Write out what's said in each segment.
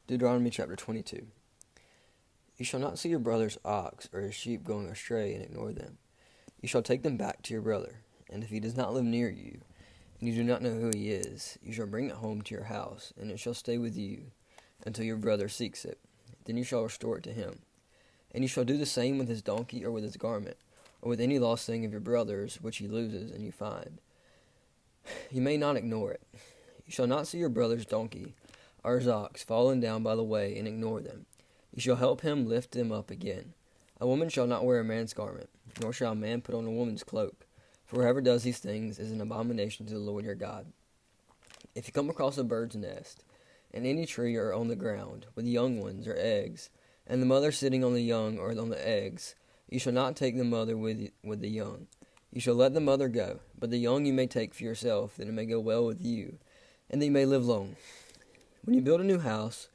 Deuteronomy chapter 22. You shall not see your brother's ox or his sheep going astray and ignore them. You shall take them back to your brother, and if he does not live near you, and you do not know who he is, you shall bring it home to your house, and it shall stay with you until your brother seeks it. Then you shall restore it to him. And you shall do the same with his donkey or with his garment, or with any lost thing of your brother's which he loses and you find. You may not ignore it. You shall not see your brother's donkey or his ox fallen down by the way and ignore them. You shall help him lift them up again. A woman shall not wear a man's garment, nor shall a man put on a woman's cloak, for whoever does these things is an abomination to the Lord your God. If you come across a bird's nest, in any tree or on the ground, with young ones or eggs, and the mother sitting on the young or on the eggs, you shall not take the mother with the young. You shall let the mother go, but the young you may take for yourself, that it may go well with you, and that you may live long. When you build a new house,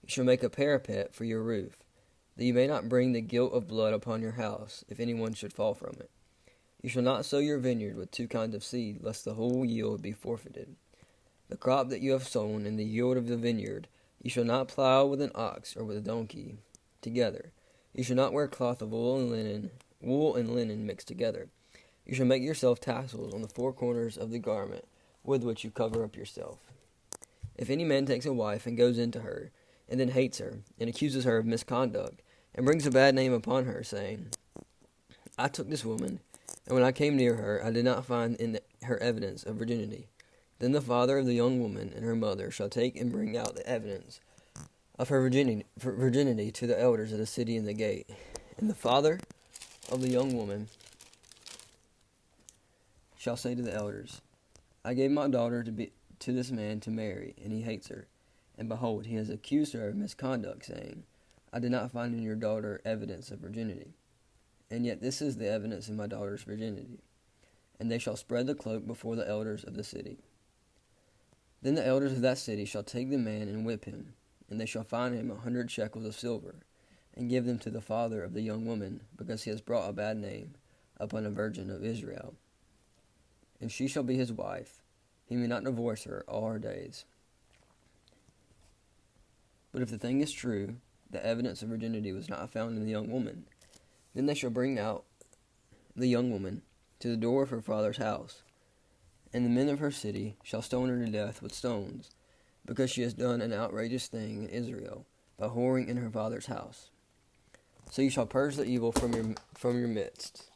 you shall make a parapet for your roof, that you may not bring the guilt of blood upon your house, if anyone should fall from it. You shall not sow your vineyard with two kinds of seed, lest the whole yield be forfeited. The crop that you have sown and the yield of the vineyard, you shall not plow with an ox or with a donkey together. You shall not wear cloth of wool and linen mixed together. You shall make yourself tassels on the four corners of the garment with which you cover up yourself. If any man takes a wife and goes into her, and then hates her, and accuses her of misconduct, and brings a bad name upon her, saying, I took this woman, and when I came near her, I did not find in her evidence of virginity. Then the father of the young woman and her mother shall take and bring out the evidence of her virginity to the elders of the city in the gate. And the father of the young woman shall say to the elders, I gave my daughter to this man to marry, and he hates her. And behold, he has accused her of misconduct, saying, I did not find in your daughter evidence of virginity. And yet this is the evidence of my daughter's virginity. And they shall spread the cloak before the elders of the city. Then the elders of that city shall take the man and whip him, and they shall fine him 100 shekels of silver, and give them to the father of the young woman, because he has brought a bad name upon a virgin of Israel. And she shall be his wife. He may not divorce her all her days. But if the thing is true, the evidence of virginity was not found in the young woman, then they shall bring out the young woman to the door of her father's house, and the men of her city shall stone her to death with stones, because she has done an outrageous thing in Israel, by whoring in her father's house. So you shall purge the evil from your midst.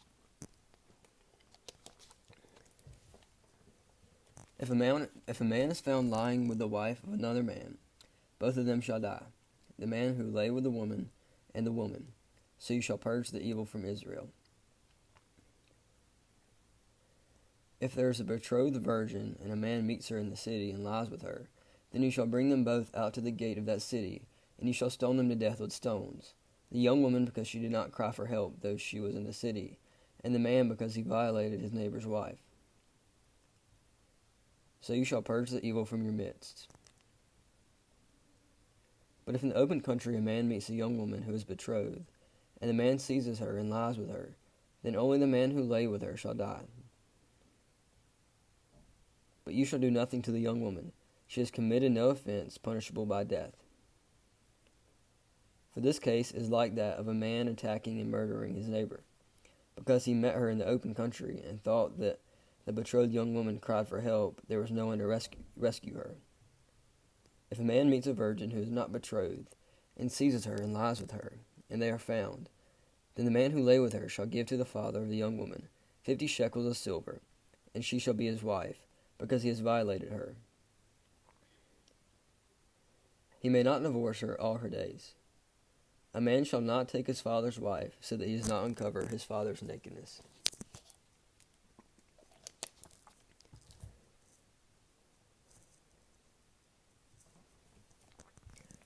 If a man is found lying with the wife of another man, both of them shall die, the man who lay with the woman and the woman. So you shall purge the evil from Israel. If there is a betrothed virgin, and a man meets her in the city and lies with her, then you shall bring them both out to the gate of that city, and you shall stone them to death with stones, the young woman because she did not cry for help, though she was in the city, and the man because he violated his neighbor's wife. So you shall purge the evil from your midst. But if in the open country a man meets a young woman who is betrothed, and the man seizes her and lies with her, then only the man who lay with her shall die. But you shall do nothing to the young woman. She has committed no offense punishable by death. For this case is like that of a man attacking and murdering his neighbor, because he met her in the open country and thought that the betrothed young woman cried for help, there was no one to rescue her. If a man meets a virgin who is not betrothed, and seizes her and lies with her, and they are found, then the man who lay with her shall give to the father of the young woman 50 shekels of silver, and she shall be his wife, because he has violated her. He may not divorce her all her days. A man shall not take his father's wife, so that he does not uncover his father's nakedness.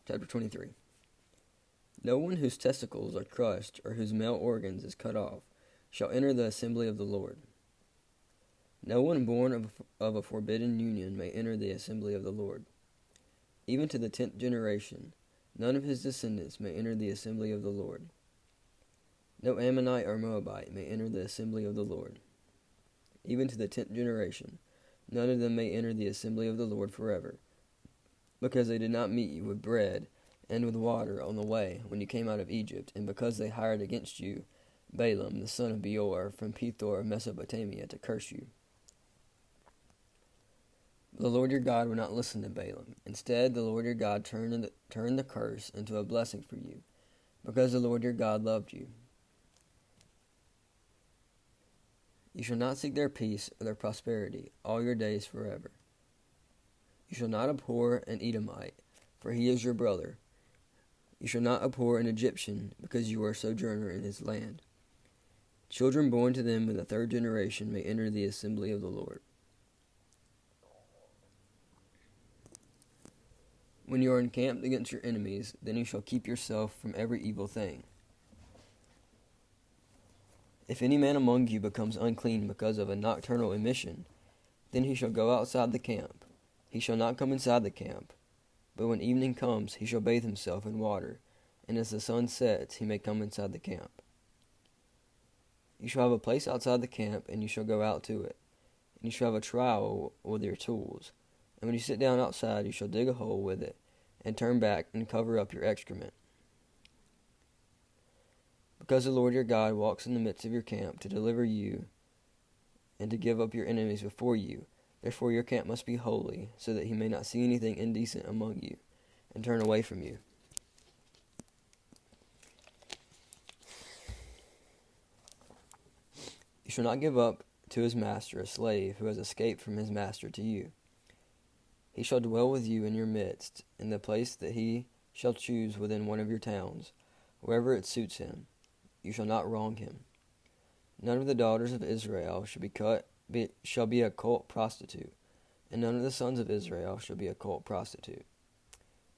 Chapter 23. No one whose testicles are crushed or whose male organs is cut off shall enter the assembly of the Lord. No one born of a forbidden union may enter the assembly of the Lord. Even to the 10th generation, none of his descendants may enter the assembly of the Lord. No Ammonite or Moabite may enter the assembly of the Lord. Even to the 10th generation, none of them may enter the assembly of the Lord forever, because they did not meet you with bread and with water on the way when you came out of Egypt, and because they hired against you Balaam the son of Beor from Pethor of Mesopotamia to curse you. The Lord your God would not listen to Balaam. Instead, the Lord your God turned the curse into a blessing for you, because the Lord your God loved you. You shall not seek their peace or their prosperity all your days forever. You shall not abhor an Edomite, for he is your brother. You shall not abhor an Egyptian, because you are a sojourner in his land. Children born to them in the third generation may enter the assembly of the Lord. When you are encamped against your enemies, then you shall keep yourself from every evil thing. If any man among you becomes unclean because of a nocturnal emission, then he shall go outside the camp. He shall not come inside the camp. But when evening comes, he shall bathe himself in water, and as the sun sets, he may come inside the camp. You shall have a place outside the camp, and you shall go out to it. And you shall have a trowel with your tools. And when you sit down outside, you shall dig a hole with it, and turn back and cover up your excrement. Because the Lord your God walks in the midst of your camp to deliver you and to give up your enemies before you, therefore your camp must be holy, so that he may not see anything indecent among you, and turn away from you. You shall not give up to his master a slave who has escaped from his master to you. He shall dwell with you in your midst, in the place that he shall choose within one of your towns, wherever it suits him. You shall not wrong him. None of the daughters of Israel shall be a cult prostitute, and none of the sons of Israel shall be a cult prostitute.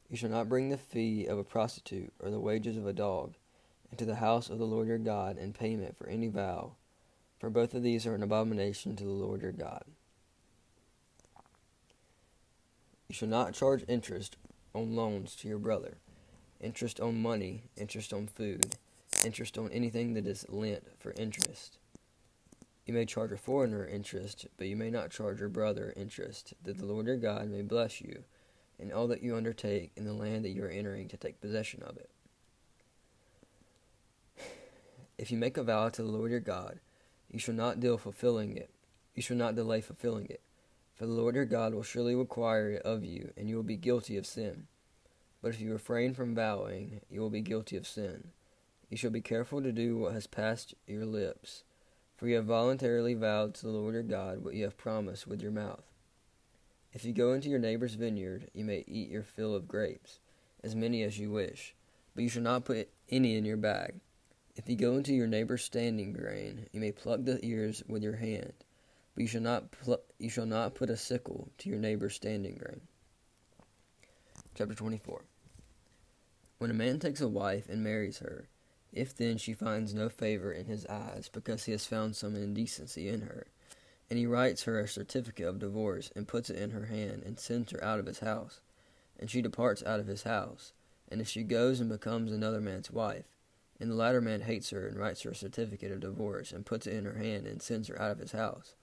You shall not bring the fee of a prostitute or the wages of a dog into the house of the Lord your God in payment for any vow, for both of these are an abomination to the Lord your God. You shall not charge interest on loans to your brother, interest on money, interest on food, interest on anything that is lent for interest. You may charge a foreigner interest, but you may not charge your brother interest, that the Lord your God may bless you in all that you undertake in the land that you are entering to take possession of it. If you make a vow to the Lord your God, you shall not delay fulfilling it, for the Lord your God will surely require it of you, and you will be guilty of sin. But if you refrain from vowing, you will be guilty of sin. You shall be careful to do what has passed your lips, for you have voluntarily vowed to the Lord your God what you have promised with your mouth. If you go into your neighbor's vineyard, you may eat your fill of grapes, as many as you wish, but you shall not put any in your bag. If you go into your neighbor's standing grain, you may pluck the ears with your hand, but you shall not put a sickle to your neighbor's standing grain. Chapter 24. When a man takes a wife and marries her, if then she finds no favor in his eyes, because he has found some indecency in her, and he writes her a certificate of divorce, and puts it in her hand, and sends her out of his house, and she departs out of his house, and if she goes and becomes another man's wife, and the latter man hates her, and writes her a certificate of divorce, and puts it in her hand, and sends her out of his house,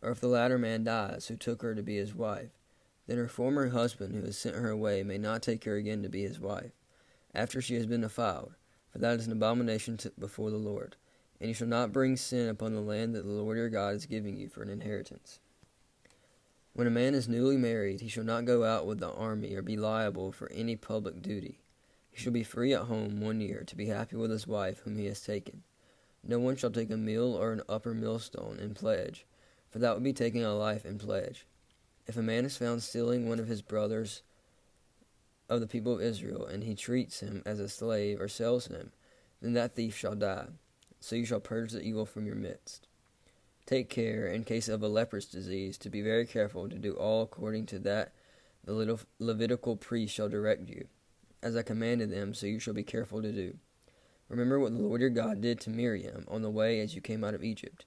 or if the latter man dies, who took her to be his wife, then her former husband, who has sent her away, may not take her again to be his wife, after she has been defiled, for that is an abomination before the Lord. And you shall not bring sin upon the land that the Lord your God is giving you for an inheritance. When a man is newly married, he shall not go out with the army or be liable for any public duty. He shall be free at home 1 year to be happy with his wife whom he has taken. No one shall take a mill or an upper millstone in pledge, for that would be taking a life in pledge. If a man is found stealing one of his brothers of the people of Israel, and he treats him as a slave or sells him, then that thief shall die. So you shall purge the evil from your midst. Take care, in case of a leprous disease, to be very careful to do all according to that the Levitical priest shall direct you. As I commanded them, so you shall be careful to do. Remember what the Lord your God did to Miriam on the way as you came out of Egypt.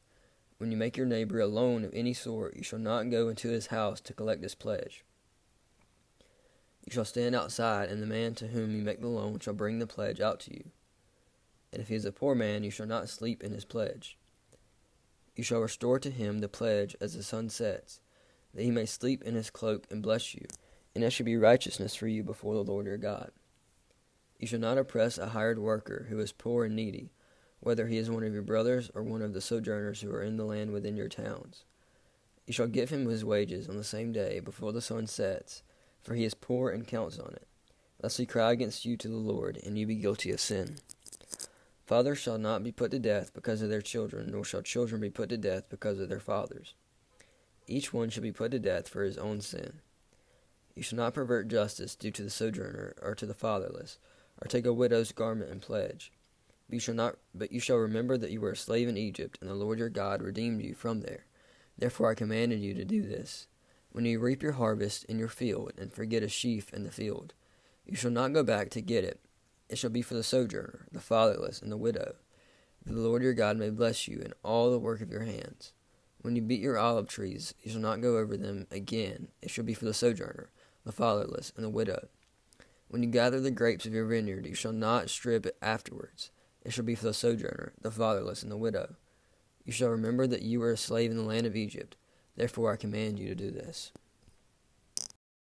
When you make your neighbor a loan of any sort, you shall not go into his house to collect his pledge. You shall stand outside, and the man to whom you make the loan shall bring the pledge out to you. And if he is a poor man, you shall not sleep in his pledge. You shall restore to him the pledge as the sun sets, that he may sleep in his cloak and bless you, and that should be righteousness for you before the Lord your God. You shall not oppress a hired worker who is poor and needy, whether he is one of your brothers or one of the sojourners who are in the land within your towns. You shall give him his wages on the same day before the sun sets, for he is poor and counts on it, lest he cry against you to the Lord, and you be guilty of sin. Fathers shall not be put to death because of their children, nor shall children be put to death because of their fathers. Each one shall be put to death for his own sin. You shall not pervert justice due to the sojourner or to the fatherless, or take a widow's garment in pledge. But you shall remember that you were a slave in Egypt, and the Lord your God redeemed you from there. Therefore I commanded you to do this. When you reap your harvest in your field, and forget a sheaf in the field, you shall not go back to get it. It shall be for the sojourner, the fatherless, and the widow, that the Lord your God may bless you in all the work of your hands. When you beat your olive trees, you shall not go over them again. It shall be for the sojourner, the fatherless, and the widow. When you gather the grapes of your vineyard, you shall not strip it afterwards. It shall be for the sojourner, the fatherless, and the widow. You shall remember that you were a slave in the land of Egypt. Therefore I command you to do this.